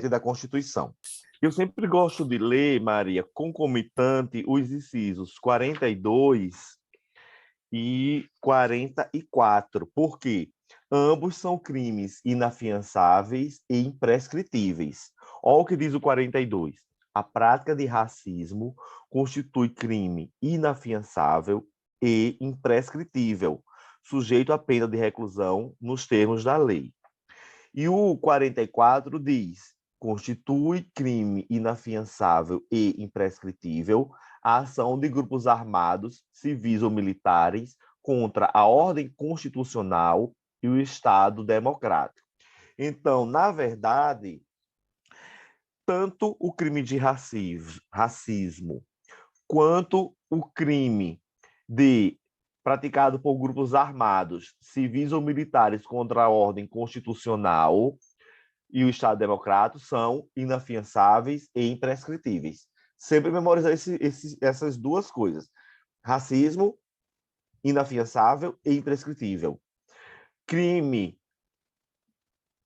27 da Constituição. Eu sempre gosto de ler, Maria, concomitante os incisos 42 e 44. Por quê? Ambos são crimes inafiançáveis e imprescritíveis. Olha o que diz o 42. A prática de racismo constitui crime inafiançável e imprescritível, sujeito à pena de reclusão nos termos da lei. E o 44 diz: constitui crime inafiançável e imprescritível a ação de grupos armados, civis ou militares contra a ordem constitucional e o Estado democrático. Então, na verdade, tanto o crime de racismo quanto o crime praticado por grupos armados, civis ou militares contra a ordem constitucional e o Estado democrático são inafiançáveis e imprescritíveis. Sempre memorizar essas duas coisas. Racismo, inafiançável e imprescritível. Crime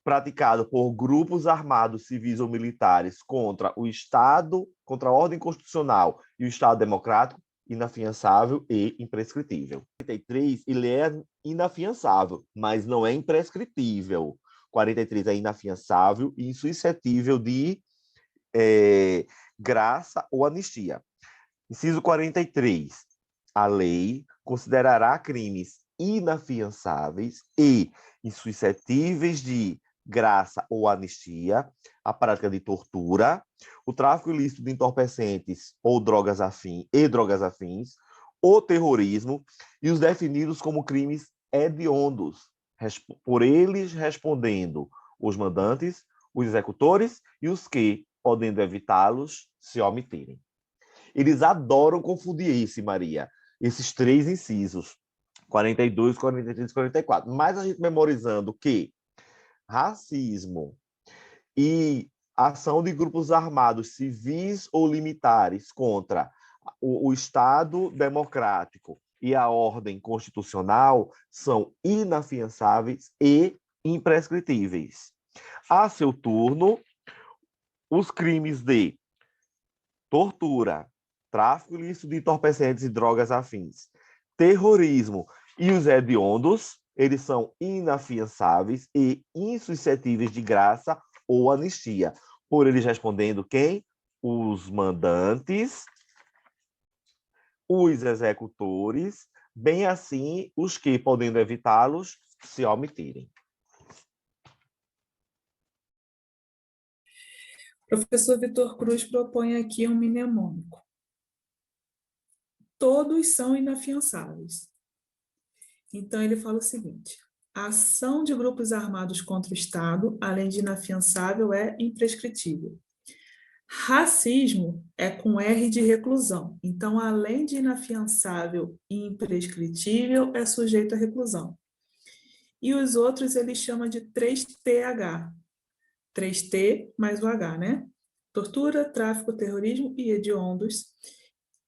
praticado por grupos armados, civis ou militares contra o Estado, contra a ordem constitucional e o Estado democrático, inafiançável e imprescritível. 43, ele é inafiançável, mas não é imprescritível. 43 é inafiançável e insuscetível de graça ou anistia. Inciso 43. A lei considerará crimes inafiançáveis e insuscetíveis de graça ou anistia a prática de tortura, o tráfico ilícito de entorpecentes ou drogas afins, o terrorismo e os definidos como crimes hediondos, por eles respondendo os mandantes, os executores e os que, podendo evitá-los, se omitirem. Eles adoram confundir isso, Maria, esses três incisos, 42, 43 e 44. Mas a gente memorizando que racismo e ação de grupos armados, civis ou militares contra o Estado democrático e a ordem constitucional são inafiançáveis e imprescritíveis. A seu turno, os crimes de tortura, tráfico ilícito de entorpecentes e drogas afins, terrorismo e os hediondos, eles são inafiançáveis e insuscetíveis de graça ou anistia. Por eles respondendo quem? Os mandantes, os executores, bem assim os que, podendo evitá-los, se omitirem. Professor Vitor Cruz propõe aqui um mnemônico. Todos são inafiançáveis. Então, ele fala o seguinte: a ação de grupos armados contra o Estado, além de inafiançável, é imprescritível. Racismo é com R de reclusão. Então, além de inafiançável e imprescritível, é sujeito à reclusão. E os outros ele chama de 3TH. 3T mais o H, né? Tortura, tráfico, terrorismo e hediondos.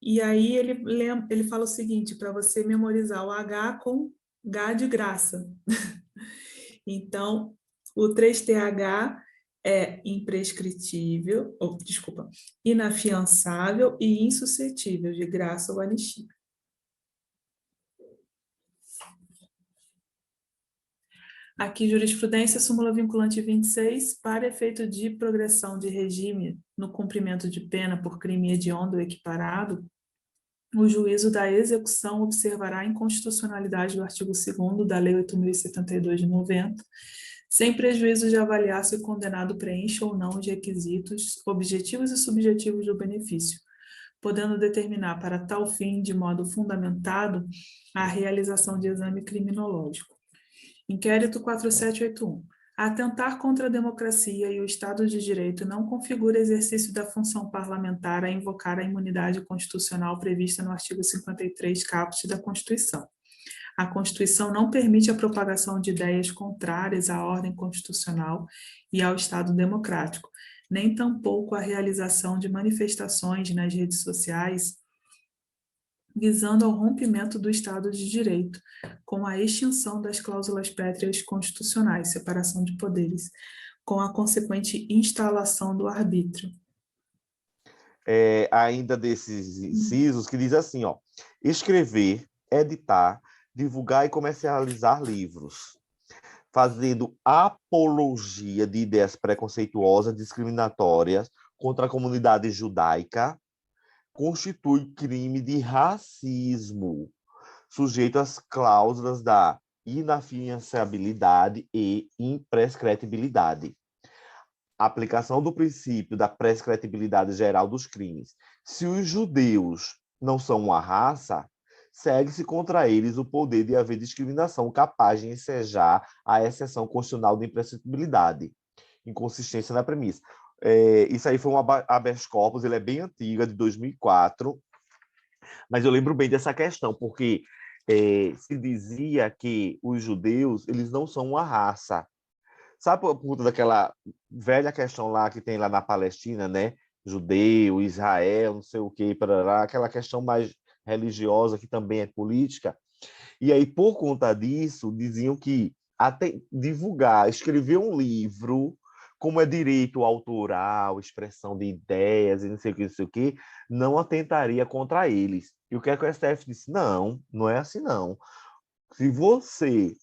E aí ele fala o seguinte, para você memorizar o H com H de graça. Então, o 3TH é imprescritível, inafiançável e insuscetível de graça ou anistia. Aqui, jurisprudência, súmula vinculante 26, para efeito de progressão de regime no cumprimento de pena por crime hediondo ou equiparado, o juízo da execução observará a inconstitucionalidade do artigo 2º da Lei 8.072 de 90, sem prejuízo de avaliar se o condenado preenche ou não os requisitos objetivos e subjetivos do benefício, podendo determinar para tal fim, de modo fundamentado, a realização de exame criminológico. Inquérito 4781. Atentar contra a democracia e o Estado de Direito não configura exercício da função parlamentar a invocar a imunidade constitucional prevista no artigo 53, caput da Constituição. A Constituição não permite a propagação de ideias contrárias à ordem constitucional e ao Estado democrático, nem tampouco a realização de manifestações nas redes sociais visando ao rompimento do Estado de Direito, com a extinção das cláusulas pétreas constitucionais, separação de poderes, com a consequente instalação do arbítrio. Ainda desses incisos, que diz assim, ó, escrever, editar, divulgar e comercializar livros, fazendo apologia de ideias preconceituosas, discriminatórias contra a comunidade judaica, constitui crime de racismo, sujeito às cláusulas da inafiançabilidade e imprescritibilidade. A aplicação do princípio da prescritibilidade geral dos crimes. Se os judeus não são uma raça, segue-se contra eles o poder de haver discriminação capaz de ensejar a exceção constitucional de imprescritibilidade. Inconsistência na premissa. Isso aí foi um habeas corpus, ele é bem antigo, é de 2004, mas eu lembro bem dessa questão, porque se dizia que os judeus eles não são uma raça. Sabe por conta daquela velha questão lá que tem lá na Palestina, né? Judeu, Israel, não sei o quê, parará, aquela questão mais religiosa que também é política. E aí, por conta disso, diziam que até divulgar, escrever um livro, como é direito autoral, expressão de ideias e não sei o que, não atentaria contra eles. E o que é que o STF disse? Não, não é assim, não. Se você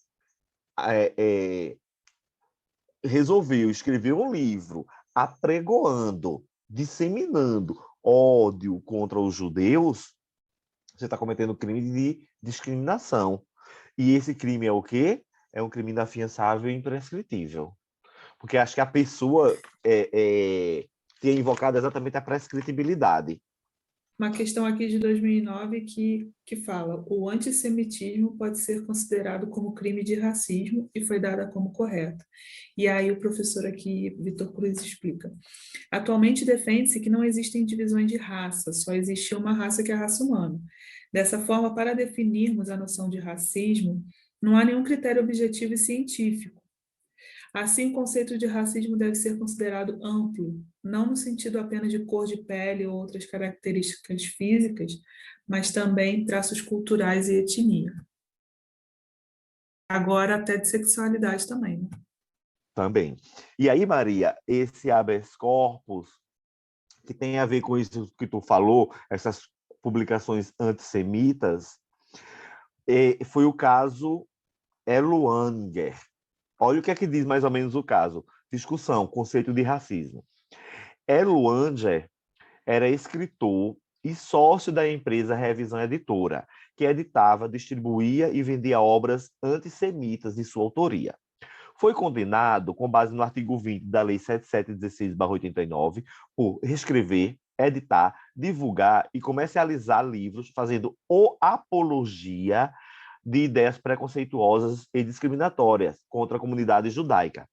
resolveu escrever um livro apregoando, disseminando ódio contra os judeus, você está cometendo crime de discriminação. E esse crime é o quê? É um crime inafiançável e imprescritível. Porque acho que a pessoa tinha invocado exatamente a prescritibilidade. Uma questão aqui de 2009 que fala: o antissemitismo pode ser considerado como crime de racismo e foi dada como correta. E aí o professor aqui, Vitor Cruz, explica. Atualmente defende-se que não existem divisões de raça, só existe uma raça que é a raça humana. Dessa forma, para definirmos a noção de racismo, não há nenhum critério objetivo e científico. Assim, o conceito de racismo deve ser considerado amplo, não no sentido apenas de cor de pele ou outras características físicas, mas também traços culturais e etnia. Agora, até de sexualidade também, né? Também. E aí, Maria, esse habeas corpus, que tem a ver com isso que tu falou, essas publicações antissemitas, foi o caso Eluanger. Olha o que é que diz mais ou menos o caso. Discussão, conceito de racismo. Eluanger era escritor e sócio da empresa Revisão Editora, que editava, distribuía e vendia obras antissemitas de sua autoria. Foi condenado, com base no artigo 20 da Lei 7716/89, por reescrever, editar, divulgar e comercializar livros fazendo apologia de ideias preconceituosas e discriminatórias contra a comunidade judaica.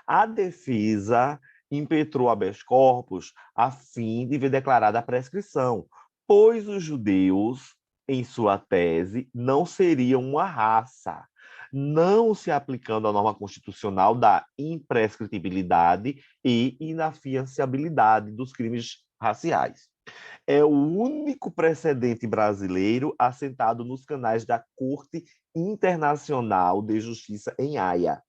A defesa impetrou habeas corpus a fim de ver declarada a prescrição, pois os judeus, em sua tese, não seriam uma raça, não se aplicando à norma constitucional da imprescritibilidade e inafiançabilidade dos crimes raciais. É o único precedente brasileiro assentado nos canais da Corte Internacional de Justiça em Haia.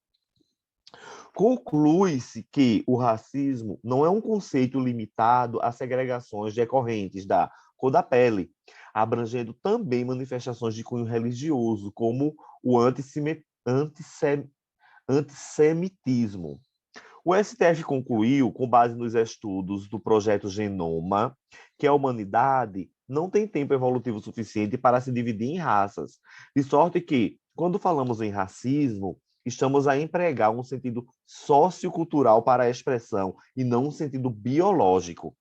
Conclui-se que o racismo não é um conceito limitado a segregações decorrentes da cor da pele, abrangendo também manifestações de cunho religioso, como o antissemitismo. O STF concluiu, com base nos estudos do projeto Genoma, que a humanidade não tem tempo evolutivo suficiente para se dividir em raças, de sorte que, quando falamos em racismo, estamos a empregar um sentido sociocultural para a expressão e não um sentido biológico.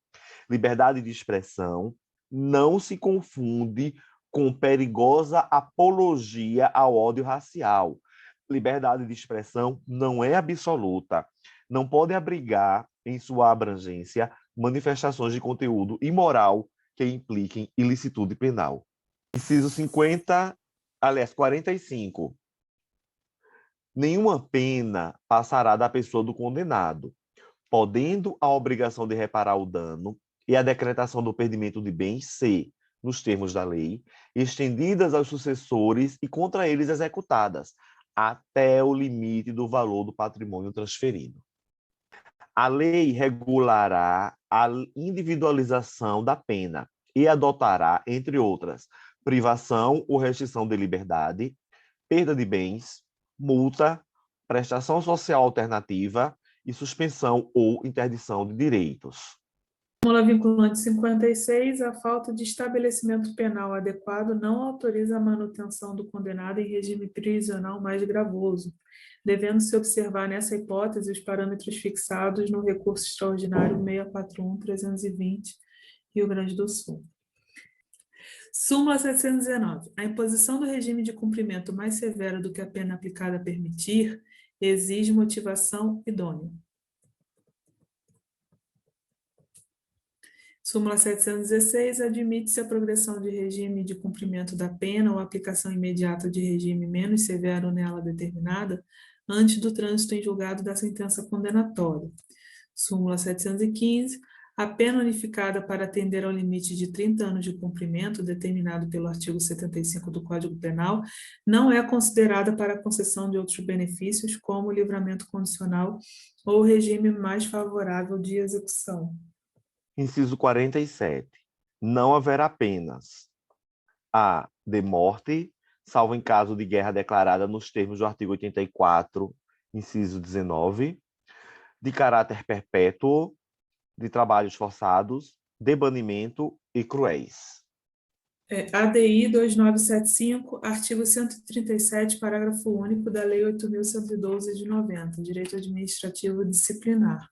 Liberdade de expressão não se confunde com perigosa apologia ao ódio racial. Liberdade de expressão não é absoluta. Não pode abrigar em sua abrangência manifestações de conteúdo imoral que impliquem ilicitude penal. Inciso 45. Nenhuma pena passará da pessoa do condenado, podendo a obrigação de reparar o dano e a decretação do perdimento de bens ser, nos termos da lei, estendidas aos sucessores e contra eles executadas, até o limite do valor do patrimônio transferido. A lei regulará a individualização da pena e adotará, entre outras, privação ou restrição de liberdade, perda de bens, multa, prestação social alternativa e suspensão ou interdição de direitos. Súmula vinculante 56, a falta de estabelecimento penal adequado não autoriza a manutenção do condenado em regime prisional mais gravoso, devendo-se observar nessa hipótese os parâmetros fixados no recurso extraordinário 641/320, Rio Grande do Sul. Súmula 719. A imposição do regime de cumprimento mais severo do que a pena aplicada permitir exige motivação idônea. Súmula 716, admite-se a progressão de regime de cumprimento da pena ou aplicação imediata de regime menos severo nela determinada antes do trânsito em julgado da sentença condenatória. Súmula 715, a pena unificada para atender ao limite de 30 anos de cumprimento determinado pelo artigo 75 do Código Penal não é considerada para a concessão de outros benefícios, como o livramento condicional ou regime mais favorável de execução. Inciso 47. Não haverá penas a de morte, salvo em caso de guerra declarada nos termos do artigo 84, inciso 19, de caráter perpétuo, de trabalhos forçados, de banimento e cruéis. ADI 2975, artigo 137, parágrafo único da Lei 8.112 de 90, Direito Administrativo Disciplinar.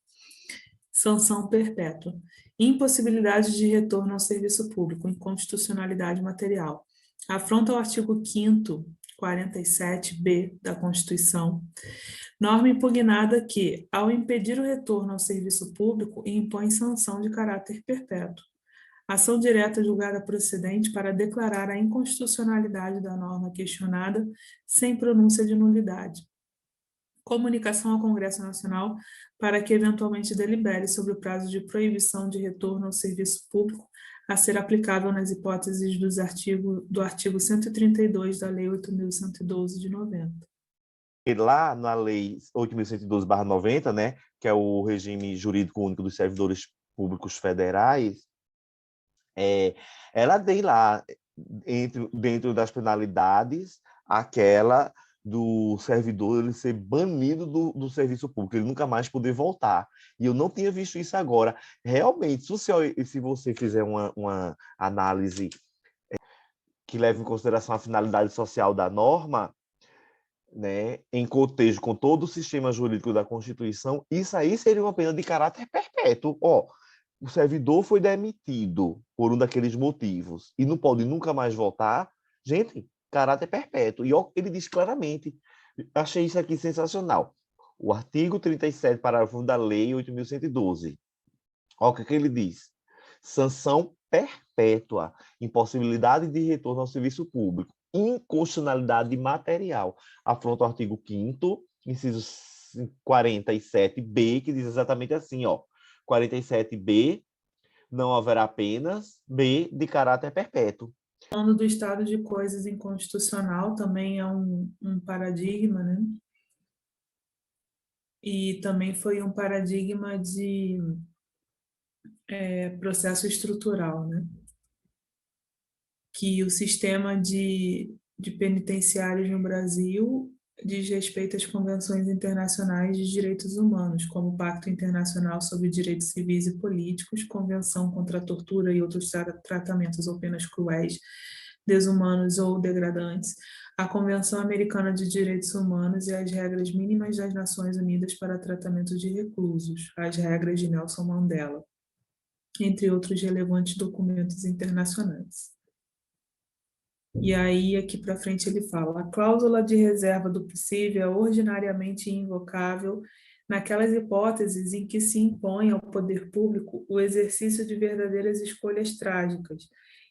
Sanção perpétua. Impossibilidade de retorno ao serviço público, inconstitucionalidade material. Afronta ao artigo 5º, 47b da Constituição, norma impugnada que, ao impedir o retorno ao serviço público, impõe sanção de caráter perpétuo. Ação direta julgada procedente para declarar a inconstitucionalidade da norma questionada sem pronúncia de nulidade. Comunicação ao Congresso Nacional para que eventualmente delibere sobre o prazo de proibição de retorno ao serviço público a ser aplicável nas hipóteses do artigo 132 da Lei 8.112 de 90. E lá na Lei 8.112/90, né, que é o regime jurídico único dos servidores públicos federais, ela tem lá, dentro das penalidades, aquela do servidor ele ser banido do serviço público, ele nunca mais poder voltar. E eu não tinha visto isso agora. Realmente, se você fizer uma análise que leve em consideração a finalidade social da norma, né, em contexto com todo o sistema jurídico da Constituição, isso aí seria uma pena de caráter perpétuo. O servidor foi demitido por um daqueles motivos e não pode nunca mais voltar. Gente, caráter perpétuo. E ele diz claramente, achei isso aqui sensacional. O artigo 37, parágrafo 1 da Lei 8.112. Olha o que ele diz. Sanção perpétua, impossibilidade de retorno ao serviço público, inconstitucionalidade material. Afronta o artigo 5º, inciso 47b, que diz exatamente assim, 47b, não haverá penas, B, de caráter perpétuo. Falando do estado de coisas inconstitucional, também é um paradigma, né? E também foi um paradigma de processo estrutural, né? Que o sistema de penitenciários no Brasil diz respeito às convenções internacionais de direitos humanos, como o Pacto Internacional sobre Direitos Civis e Políticos, Convenção contra a Tortura e outros tratamentos ou penas cruéis, desumanos ou degradantes, a Convenção Americana de Direitos Humanos e as regras mínimas das Nações Unidas para tratamento de reclusos, as regras de Nelson Mandela, entre outros relevantes documentos internacionais. E aí, aqui para frente, ele fala: a cláusula de reserva do possível é ordinariamente invocável naquelas hipóteses em que se impõe ao poder público o exercício de verdadeiras escolhas trágicas,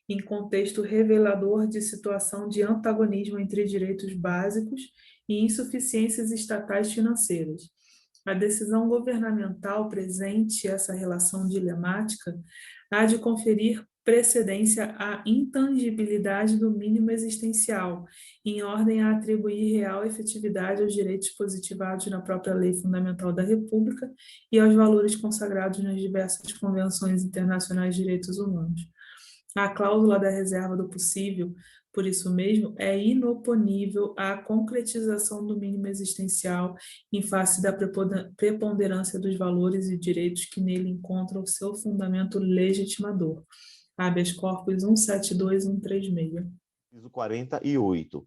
em contexto revelador de situação de antagonismo entre direitos básicos e insuficiências estatais financeiras. A decisão governamental presente essa relação dilemática há de conferir precedência à intangibilidade do mínimo existencial, em ordem a atribuir real efetividade aos direitos positivados na própria Lei Fundamental da República e aos valores consagrados nas diversas convenções internacionais de direitos humanos. A cláusula da reserva do possível, por isso mesmo, é inoponível à concretização do mínimo existencial em face da preponderância dos valores e direitos que nele encontram seu fundamento legitimador. Habeas corpus 172136. Inciso 48.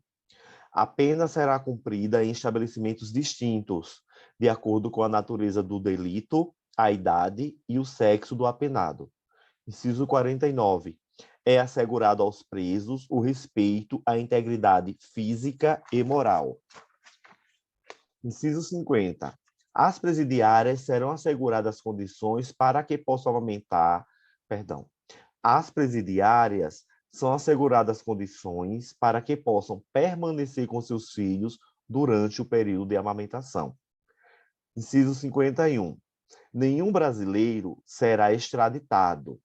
A pena será cumprida em estabelecimentos distintos, de acordo com a natureza do delito, a idade e o sexo do apenado. Inciso 49. É assegurado aos presos o respeito à integridade física e moral. Inciso 50. As presidiárias serão asseguradas condições para que possam aumentar, As presidiárias são asseguradas condições para que possam permanecer com seus filhos durante o período de amamentação. Inciso 51. Nenhum brasileiro será extraditado,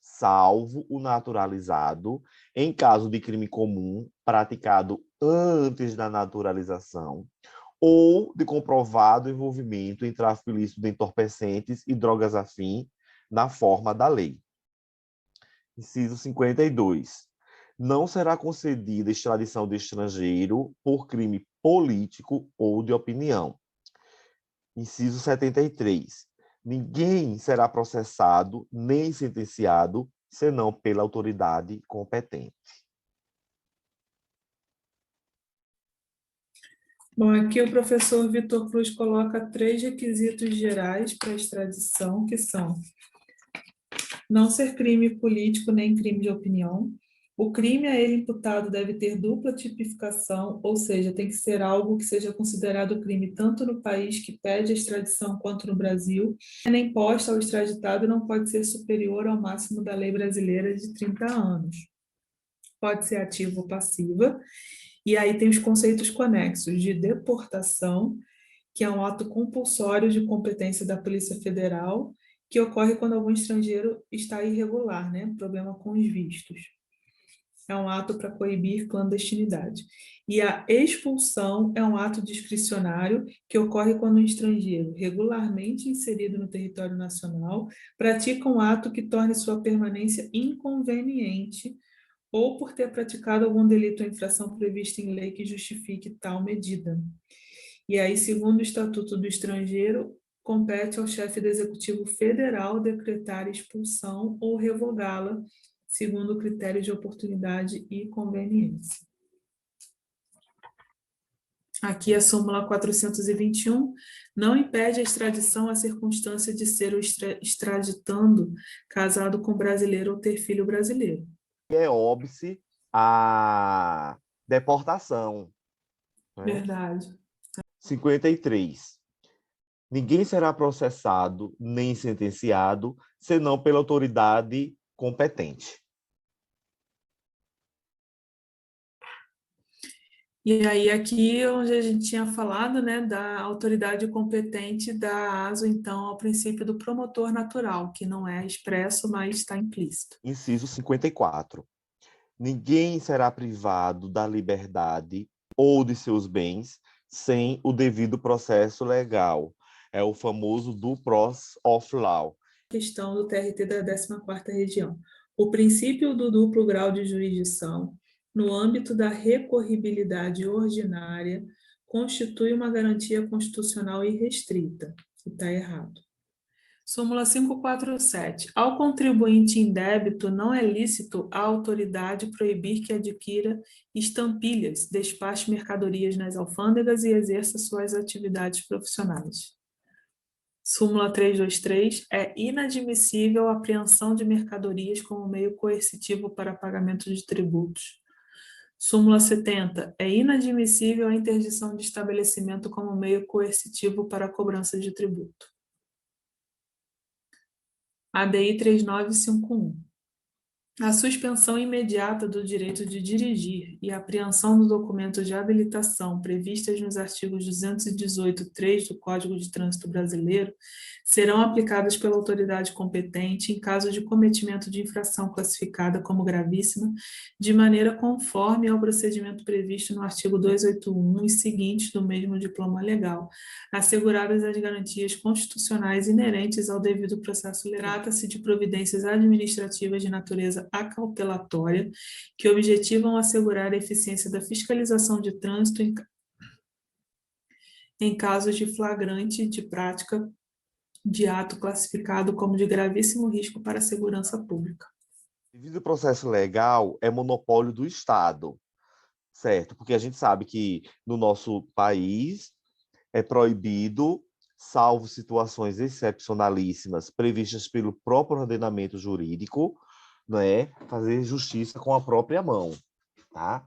salvo o naturalizado, em caso de crime comum praticado antes da naturalização, ou de comprovado envolvimento em tráfico ilícito de entorpecentes e drogas afins na forma da lei. Inciso 52. Não será concedida extradição de estrangeiro por crime político ou de opinião. Inciso 73. Ninguém será processado nem sentenciado, senão pela autoridade competente. Bom, aqui o professor Vitor Cruz coloca 3 requisitos gerais para a extradição, que são: não ser crime político nem crime de opinião. O crime a ele imputado deve ter dupla tipificação, ou seja, tem que ser algo que seja considerado crime tanto no país que pede a extradição quanto no Brasil. A pena imposta ao extraditado não pode ser superior ao máximo da lei brasileira de 30 anos. Pode ser ativa ou passiva. E aí tem os conceitos conexos de deportação, que é um ato compulsório de competência da Polícia Federal, que ocorre quando algum estrangeiro está irregular, né? Problema com os vistos. É um ato para coibir clandestinidade. E a expulsão é um ato discricionário que ocorre quando um estrangeiro, regularmente inserido no território nacional, pratica um ato que torne sua permanência inconveniente ou por ter praticado algum delito ou infração prevista em lei que justifique tal medida. E aí, segundo o Estatuto do Estrangeiro, compete ao chefe do Executivo Federal decretar expulsão ou revogá-la, segundo critérios de oportunidade e conveniência. Aqui a súmula 421 não impede a extradição à circunstância de ser o extraditando casado com brasileiro ou ter filho brasileiro. É óbice a deportação. Né? Verdade. 53. Ninguém será processado nem sentenciado, senão pela autoridade competente. E aí, aqui onde a gente tinha falado, né, da autoridade competente dá aso, então, ao princípio do promotor natural, que não é expresso, mas está implícito. Inciso 54. Ninguém será privado da liberdade ou de seus bens sem o devido processo legal. É o famoso due process of law. Questão do TRT da 14ª Região. O princípio do duplo grau de jurisdição, no âmbito da recorribilidade ordinária, constitui uma garantia constitucional irrestrita. Está errado. Súmula 547. Ao contribuinte em débito, não é lícito à autoridade proibir que adquira estampilhas, despache mercadorias nas alfândegas e exerça suas atividades profissionais. Súmula 323. É inadmissível a apreensão de mercadorias como meio coercitivo para pagamento de tributos. Súmula 70. É inadmissível a interdição de estabelecimento como meio coercitivo para a cobrança de tributo. ADI 3951. A suspensão imediata do direito de dirigir e a apreensão do documento de habilitação previstas nos artigos 218.3 do Código de Trânsito Brasileiro serão aplicadas pela autoridade competente em caso de cometimento de infração classificada como gravíssima, de maneira conforme ao procedimento previsto no artigo 281 e seguintes do mesmo diploma legal, asseguradas as garantias constitucionais inerentes ao devido processo legal. Trata-se de providências administrativas de natureza acautelatória que objetivam assegurar a eficiência da fiscalização de trânsito em casos de flagrante de prática de ato classificado como de gravíssimo risco para a segurança pública. O devido processo legal é monopólio do Estado, certo? Porque a gente sabe que no nosso país é proibido, salvo situações excepcionalíssimas previstas pelo próprio ordenamento jurídico, não é, fazer justiça com a própria mão, tá?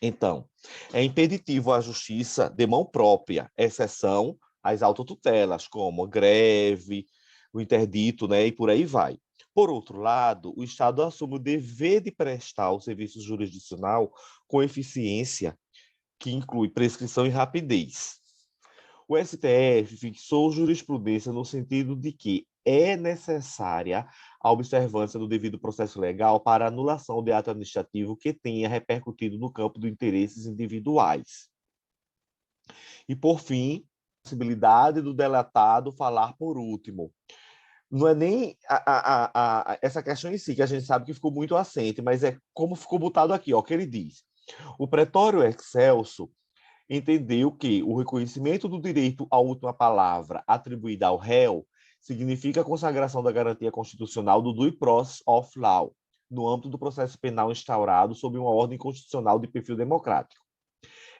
Então, é impeditivo a justiça de mão própria, exceção às autotutelas, como a greve, o interdito, né, e por aí vai. Por outro lado, o Estado assume o dever de prestar o serviço jurisdicional com eficiência, que inclui prescrição e rapidez. O STF fixou jurisprudência no sentido de que é necessária a observância do devido processo legal para anulação de ato administrativo que tenha repercutido no campo dos interesses individuais. E, por fim, a possibilidade do delatado falar por último. Não é nem essa questão em si, que a gente sabe que ficou muito assente, mas é como ficou botado aqui, ó, que ele diz. O pretório excelso entendeu que o reconhecimento do direito à última palavra atribuída ao réu significa a consagração da garantia constitucional do due process of law, no âmbito do processo penal instaurado sob uma ordem constitucional de perfil democrático.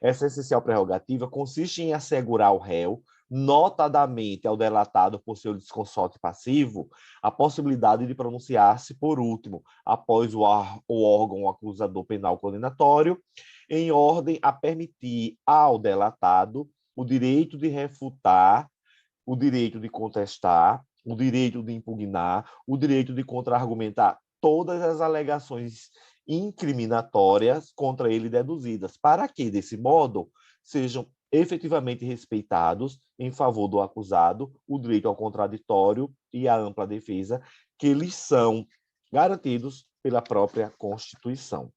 Essa essencial prerrogativa consiste em assegurar ao réu, notadamente ao delatado por seu desconsorte passivo, a possibilidade de pronunciar-se por último, após o órgão acusador penal condenatório, em ordem a permitir ao delatado o direito de refutar, o direito de contestar, o direito de impugnar, o direito de contra-argumentar todas as alegações incriminatórias contra ele deduzidas, para que, desse modo, sejam efetivamente respeitados, em favor do acusado, o direito ao contraditório e a ampla defesa, que lhes são garantidos pela própria Constituição.